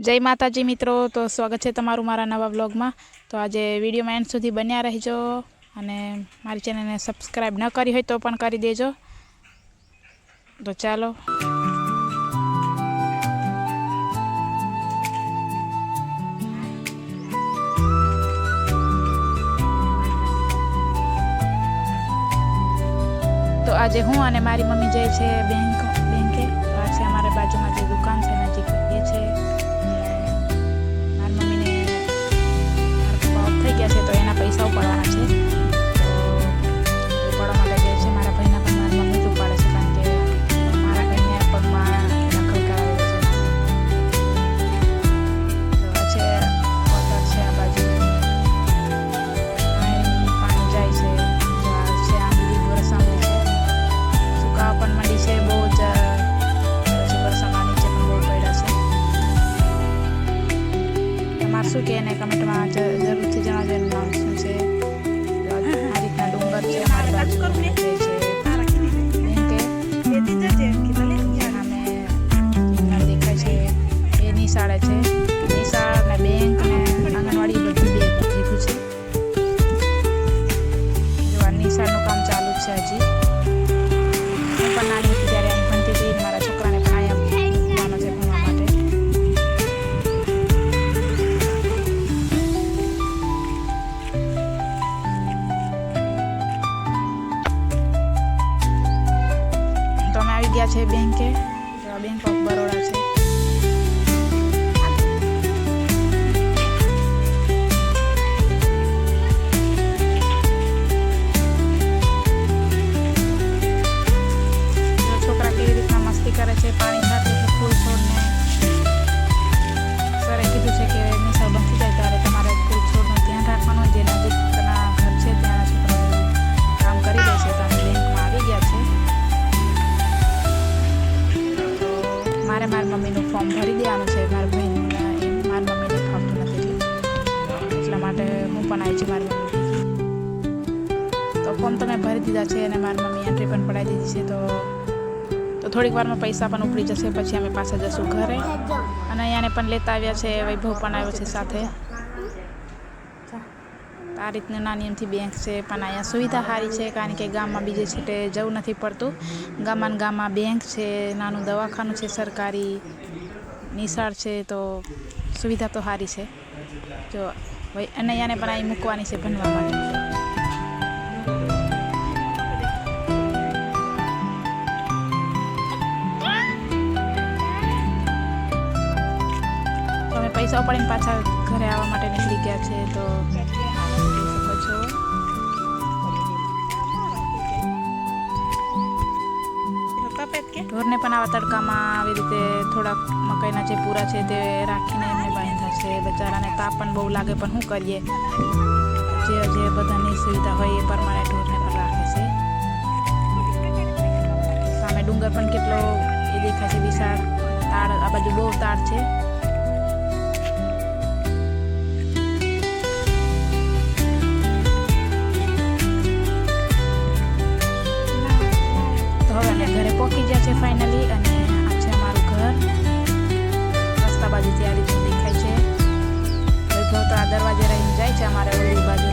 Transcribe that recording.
जय माताजी मित्रों। तो स्वागत है तमारू मारा नवा व्लॉग में। तो आज वीडियो में एंड सुधी बन्या रहीजो अने मारी चेनल ने सब्सक्राइब न करी होय तो पण करी देजो। तो चालो तो आज हूँ अने मारी मम्मी जाए छे बेंके। तो आज अमारे बाजू में जो दुकान है नजीक ये छे। मारी मम्मी ने ऑफ थई गया है तो एना पैसा उपाड़वाना छे। तो उपाड़वा माटे जाए छे। मारा भाईना पण मारी मम्मी ज उपाड़े छे कारण के मारा भाईने पगमां दाखल करावेलो छे। तो आ छे क्वार्टर छे आ बाजू पाणी जाय छे। तो आ छे आंबली गोरसामली छे। सुका पण मंडी छे बहुत शू के कमेंट में जरूर थी जणावजो नाम शुं छे। आ रीतना डूंगर छे अमारी बाजू देखाय छे ए निशाळे छे। निशाळ ने बैंक ने आंगणवाड़ी बधुं भेगुं छे। जो आ निशाळनुं काम चालू छे हजी। હું પણ નાની હતી ત્યારે અહીં ભણતી હતી। મારા છોકરાને પણ અહીંયા મૂકવાનો છે ભણવા માટે। तो અમે આવી ગયા છે બેંકે। બેંક ઓફ બરોડા છે। करे छे पानी छाटे छे फूल छोड़ने। सरे कीधुं छे के निशाळ बंध थई जाय त्यारे तमारे फूल छोड़नुं ध्यान राखवानुं। जे नजीकना घर छे त्याना छोकराओ काम करी दे छे। तो अमे बेंकमां आवी गया छे। तो मारे मारी मम्मीनुं फॉर्म भरी देवानुं छे। मारा भाईनुं मारी मम्मीने फावतुं नथी એટલા માટે હું પણ આવી છું મારી મમ્મી। તો ફોર્મ તો મેં ભરી દીધા છે અને મારી મમ્મી એન્ટ્રી પણ પડાવી દીધી છે। तो थोड़ीक वार में पैसा पण उपड़ी जशे। पछी अमे पाछा जशुं घरे अने अहींयाने पण लेता आव्या छे। वैभव पण आव्यो छे साथे। आ रीतनी नानी एमथी बैंक छे पण अहींया सुविधा सारी छे कारण के गाममां बीजे छेटे जवुं नथी पड़तुं। गाममां ने गाममां बैंक छे, नानुं दवाखानुं छे, सरकारी निशाळ छे। तो सुविधा तो सारी छे। जो अने अहींयाने पण અહીં મૂકવાની છે ભણવા માટે। पैसा उपाड़ीने पाछा घरे आवा माटे निकली गया छे। तो શકો છો ઢોરને પણ આવા તડકામાં આવી રીતે થોડાક મકાઈના જે પૂરા છે તે રાખીને એમને બાંધ્યા છે। બચારાને તાપ પણ બહુ લાગે પણ શું કરીએ। જે બધાની સુવિધા હોય એ પ્રમાણે ઢોરને પણ રાખે છે। સામે ડુંગર પણ કેટલો એ દેખાય છે વિશાળ। તાડ આ બાજુ બહુ તાડ છે। घरे पहुंची गया है फाइनली। अने आ छे अमारुं घर। रस्ता बाजू आ रीते देखाय छे। वैभव तो आ दरवाजे रहीने जाय छे अमारे ओली बाजू